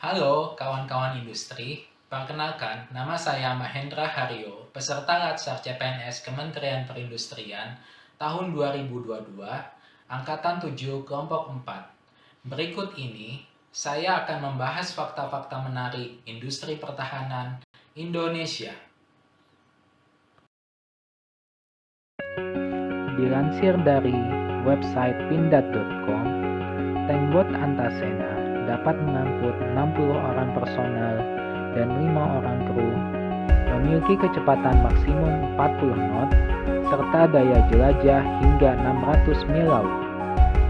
Halo kawan-kawan industri, perkenalkan nama saya Mahendra Haryo, peserta Latsar CPNS Kementerian Perindustrian tahun 2022, Angkatan 7 Kelompok 4. Berikut ini, saya akan membahas fakta-fakta menarik industri pertahanan Indonesia. Dilansir dari website pindad.com, Tank Antasena dapat mengangkut 60 orang personel dan 5 orang kru, memiliki kecepatan maksimum 40 knot, serta daya jelajah hingga 600 mil laut.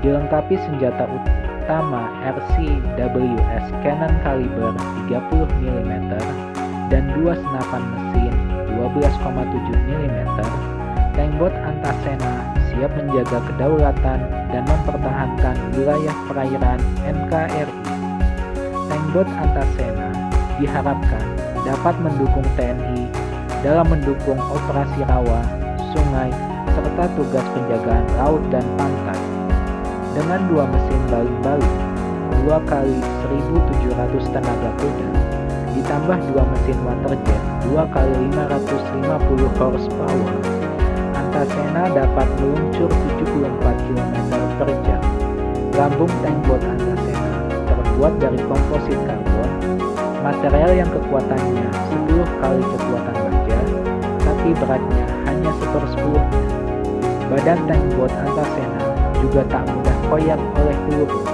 Dilengkapi senjata utama RCWS Cannon kaliber 30 mm dan 2 senapan mesin 12,7 mm, Tank Antasena siap menjaga kedaulatan dan mempertahankan wilayah perairan NKRI. Tank Antasena diharapkan dapat mendukung TNI dalam mendukung operasi rawa, sungai, serta tugas penjagaan laut dan pantai. Dengan 2 mesin baling-baling, 2 kali 1.700 tenaga kuda, ditambah 2 mesin waterjet 2 kali 550 horsepower, Antasena dapat meluncur 74 km per jam. Lambung tank Antasena terbuat dari komposit karbon, material yang kekuatannya 10 kali kekuatan baja, tapi beratnya hanya 1/10. Badan tank Antasena juga tak mudah koyak oleh peluru.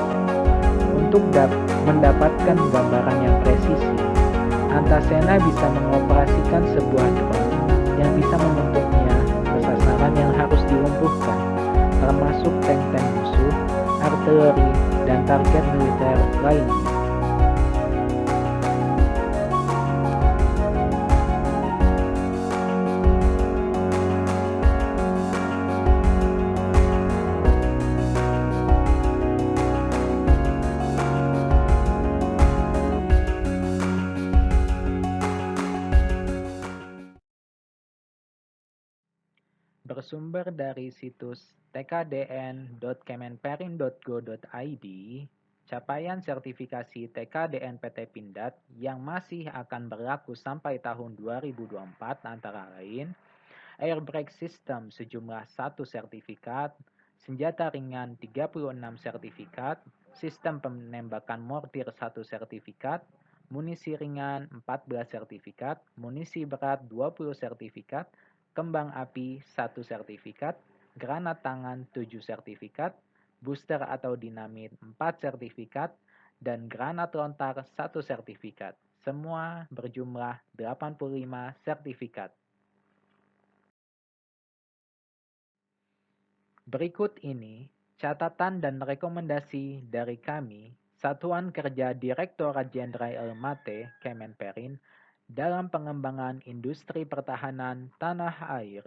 Untuk mendapatkan gambaran yang presisi, Antasena bisa mengoperasikan sebuah drone yang bisa membentuknya ke sasaran yang harus dilumpuhkan, termasuk tank-tank musuh, artileri, dan target militer lainnya. Bersumber dari situs tkdn.kemenperin.go.id, capaian sertifikasi TKDN PT Pindad yang masih akan berlaku sampai tahun 2024 antara lain Air Brake System sejumlah 1 sertifikat, senjata ringan 36 sertifikat, sistem penembakan mortir 1 sertifikat, munisi ringan 14 sertifikat, munisi berat 20 sertifikat, kembang api 1 sertifikat, granat tangan 7 sertifikat, booster atau dinamit 4 sertifikat, dan granat lontar 1 sertifikat. Semua berjumlah 85 sertifikat. Berikut ini catatan dan rekomendasi dari kami, Satuan Kerja Direktorat Jenderal Mate Kemenperin, dalam pengembangan industri pertahanan tanah air.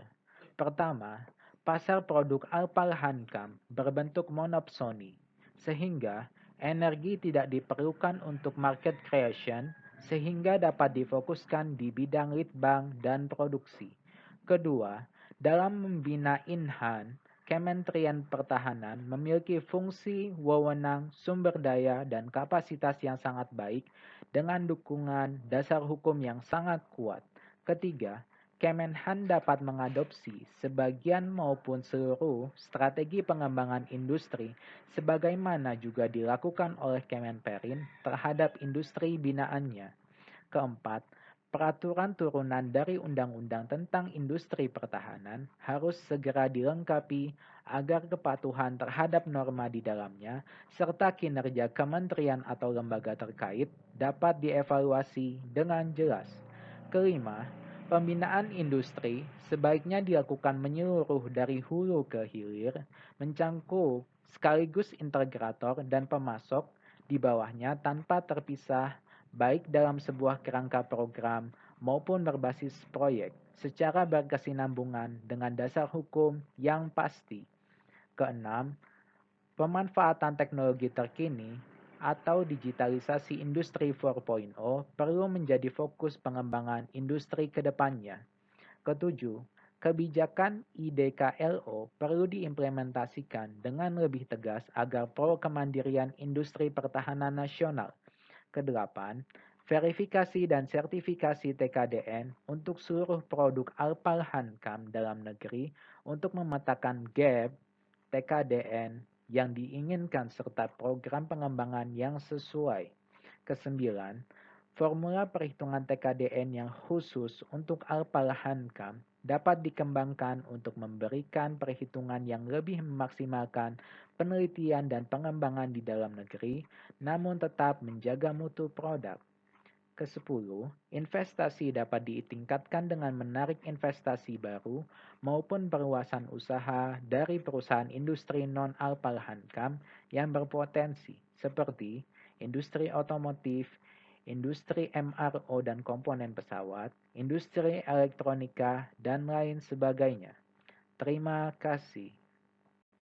Pertama, pasar produk Alpal Hankam berbentuk monopsoni, sehingga energi tidak diperlukan untuk market creation, sehingga dapat difokuskan di bidang litbang dan produksi. Kedua, dalam membina Inhan, Kementerian Pertahanan memiliki fungsi, wewenang, sumber daya, dan kapasitas yang sangat baik dengan dukungan dasar hukum yang sangat kuat. Ketiga, Kemenhan dapat mengadopsi sebagian maupun seluruh strategi pengembangan industri sebagaimana juga dilakukan oleh Kemenperin terhadap industri binaannya. Keempat, peraturan turunan dari Undang-Undang tentang Industri Pertahanan harus segera dilengkapi agar kepatuhan terhadap norma di dalamnya serta kinerja kementerian atau lembaga terkait dapat dievaluasi dengan jelas. Kelima, pembinaan industri sebaiknya dilakukan menyeluruh dari hulu ke hilir, mencangkup sekaligus integrator dan pemasok di bawahnya tanpa terpisah baik dalam sebuah kerangka program maupun berbasis proyek, secara berkesinambungan dengan dasar hukum yang pasti. Keenam, pemanfaatan teknologi terkini atau digitalisasi industri 4.0 perlu menjadi fokus pengembangan industri ke depannya. Ketujuh, kebijakan IDKLO perlu diimplementasikan dengan lebih tegas agar pro kemandirian industri pertahanan nasional. Kedelapan, verifikasi dan sertifikasi TKDN untuk seluruh produk Alpal Hankam dalam negeri untuk memetakan gap TKDN yang diinginkan serta program pengembangan yang sesuai. Kesembilan, formula perhitungan TKDN yang khusus untuk Alpal Hankam dapat dikembangkan untuk memberikan perhitungan yang lebih memaksimalkan penelitian dan pengembangan di dalam negeri, namun tetap menjaga mutu produk. Kesepuluh, investasi dapat ditingkatkan dengan menarik investasi baru maupun perluasan usaha dari perusahaan industri non-Alpal Hankam yang berpotensi, seperti industri otomotif, industri MRO dan komponen pesawat, industri elektronika, dan lain sebagainya. Terima kasih.